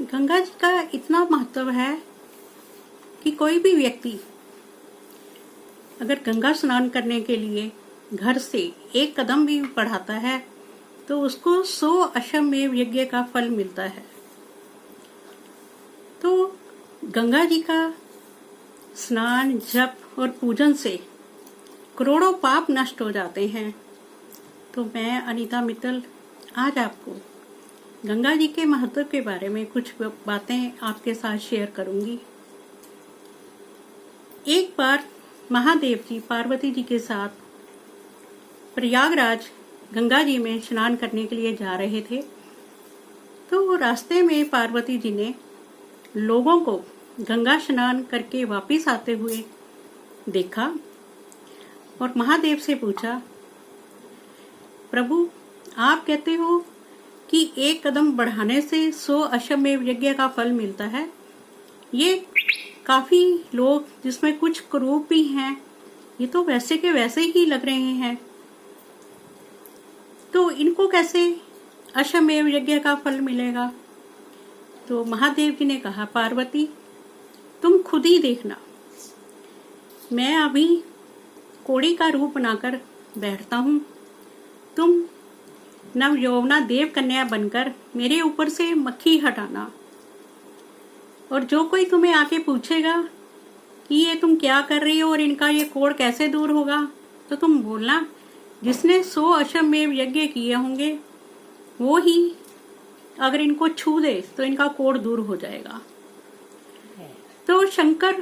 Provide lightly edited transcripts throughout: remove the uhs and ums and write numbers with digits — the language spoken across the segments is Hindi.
गंगा जी का इतना महत्व है कि कोई भी व्यक्ति अगर गंगा स्नान करने के लिए घर से एक कदम भी बढ़ाता है तो उसको 100 अश्वमेध यज्ञ का फल मिलता है। तो गंगा जी का स्नान, जप और पूजन से करोड़ों पाप नष्ट हो जाते हैं। तो मैं अनीता मित्तल आज आपको गंगा जी के महत्व के बारे में कुछ बातें आपके साथ शेयर करूंगी। एक बार महादेव जी पार्वती जी के साथ प्रयागराज गंगा जी में स्नान करने के लिए जा रहे थे। तो रास्ते में पार्वती जी ने लोगों को गंगा स्नान करके वापस आते हुए देखा और महादेव से पूछा, प्रभु आप कहते हो कि एक कदम बढ़ाने से 100 अश्वमेध यज्ञ का फल मिलता है। ये काफी लोग जिसमें कुछ कुरूप भी हैं, ये तो वैसे के वैसे ही लग रहे हैं, तो इनको कैसे अश्वमेध यज्ञ का फल मिलेगा। तो महादेव जी ने कहा, पार्वती तुम खुद ही देखना, मैं अभी कोड़ी का रूप बनाकर बैठता हूँ, तुम नव यौवना देव कन्या बनकर मेरे ऊपर से मक्खी हटाना, और जो कोई तुम्हें आके पूछेगा कि ये तुम क्या कर रही हो और इनका ये कोढ़ कैसे दूर होगा, तो तुम बोलना जिसने 100 अश्वमेध यज्ञ किए होंगे वो ही अगर इनको छू दे तो इनका कोढ़ दूर हो जाएगा। तो शंकर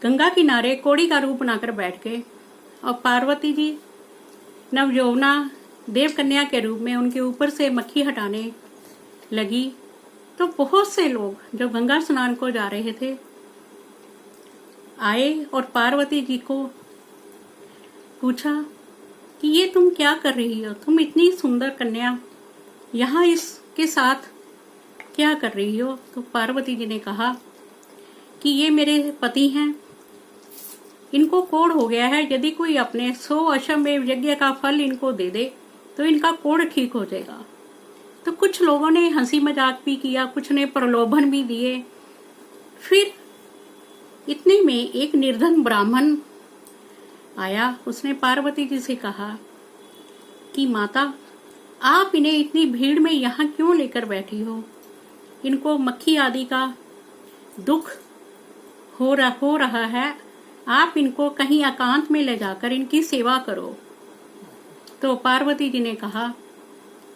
गंगा किनारे कोड़ी का रूप बनाकर बैठ गए और पार्वती जी नव यौवना देव कन्या के रूप में उनके ऊपर से मक्खी हटाने लगी। तो बहुत से लोग जो गंगा स्नान को जा रहे थे आए और पार्वती जी को पूछा कि ये तुम क्या कर रही हो, तुम इतनी सुंदर कन्या यहाँ इसके साथ क्या कर रही हो। तो पार्वती जी ने कहा कि ये मेरे पति हैं, इनको कोढ़ हो गया है, यदि कोई अपने 100 अश्वमेध यज्ञ का फल इनको दे दे तो इनका कोढ़ ठीक हो जाएगा। तो कुछ लोगों ने हंसी मजाक भी किया, कुछ ने प्रलोभन भी दिए। फिर इतने में एक निर्धन ब्राह्मण आया, उसने पार्वती जी से कहा कि माता आप इन्हें इतनी भीड़ में यहाँ क्यों लेकर बैठी हो, इनको मक्खी आदि का दुख हो रहा है, आप इनको कहीं एकांत में ले जाकर इनकी सेवा करो। तो पार्वती जी ने कहा,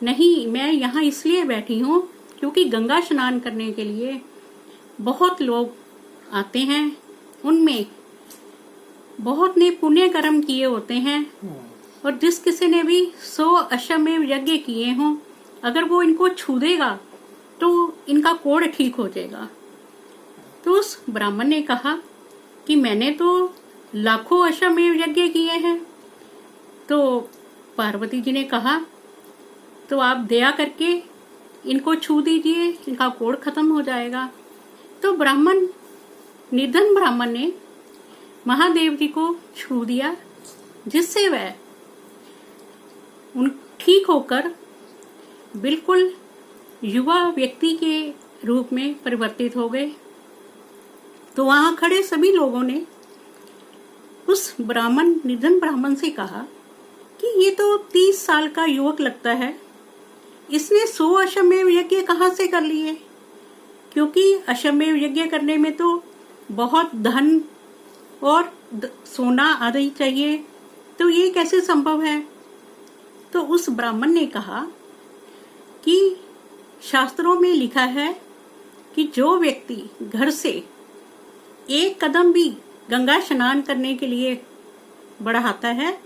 नहीं, मैं यहाँ इसलिए बैठी हूँ क्योंकि गंगा स्नान करने के लिए बहुत लोग आते हैं, उनमें बहुत ने पुण्य कर्म किए होते हैं, और जिस किसी ने भी 100 अश्वमेध यज्ञ किए हों, अगर वो इनको छू देगा तो इनका कोढ़ ठीक हो जाएगा। तो उस ब्राह्मण ने कहा कि मैंने तो लाखों अश्वमेध यज्ञ किए हैं। तो पार्वती जी ने कहा, तो आप दया करके इनको छू दीजिए, इनका कोढ़ खत्म हो जाएगा। तो निर्धन ब्राह्मण ने महादेव जी को छू दिया, जिससे वह ठीक होकर बिल्कुल युवा व्यक्ति के रूप में परिवर्तित हो गए। तो वहां खड़े सभी लोगों ने उस निर्धन ब्राह्मण से कहा कि ये तो 30 साल का युवक लगता है, इसने 100 अश्वमेध यज्ञ कहाँ से कर लिए, क्योंकि अश्वमेध यज्ञ करने में तो बहुत धन और सोना आदि चाहिए, तो ये कैसे संभव है। तो उस ब्राह्मण ने कहा कि शास्त्रों में लिखा है कि जो व्यक्ति घर से एक कदम भी गंगा स्नान करने के लिए बढ़ाता है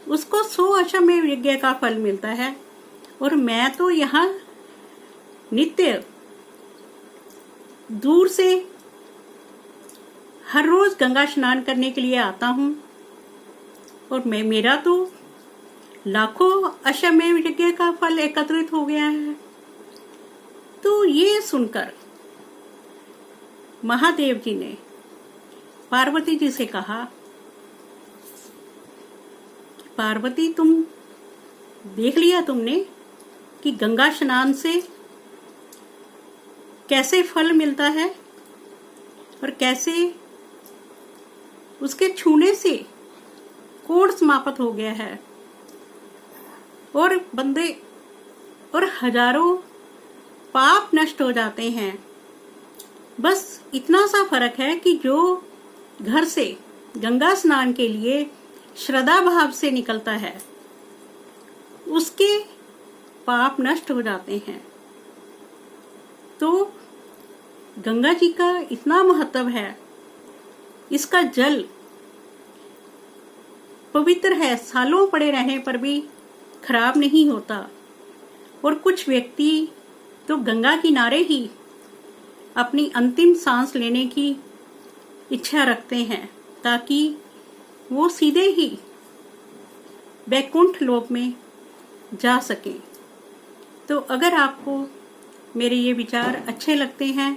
उसको 100 अश्वमेध यज्ञ का फल मिलता है, और मैं तो यहाँ नित्य दूर से हर रोज गंगा स्नान करने के लिए आता हूँ, और मेरा तो लाखों अश्वमेध यज्ञ का फल एकत्रित हो गया है। तो ये सुनकर महादेव जी ने पार्वती जी से कहा, पार्वती तुम देख लिया तुमने कि गंगा स्नान से कैसे फल मिलता है और कैसे उसके छूने से कोढ़ समाप्त हो गया है और बंदे और हजारों पाप नष्ट हो जाते हैं। बस इतना सा फर्क है कि जो घर से गंगा स्नान के लिए श्रद्धा भाव से निकलता है उसके पाप नष्ट हो जाते हैं। तो गंगा जी का इतना महत्व है, इसका जल पवित्र है, सालों पड़े रहने पर भी खराब नहीं होता। और कुछ व्यक्ति तो गंगा किनारे ही अपनी अंतिम सांस लेने की इच्छा रखते हैं ताकि वो सीधे ही वैकुंठ लोक में जा सकें। तो अगर आपको मेरे ये विचार अच्छे लगते हैं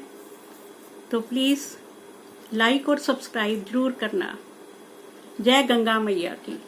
तो प्लीज़ लाइक और सब्सक्राइब जरूर करना। जय गंगा मैया की।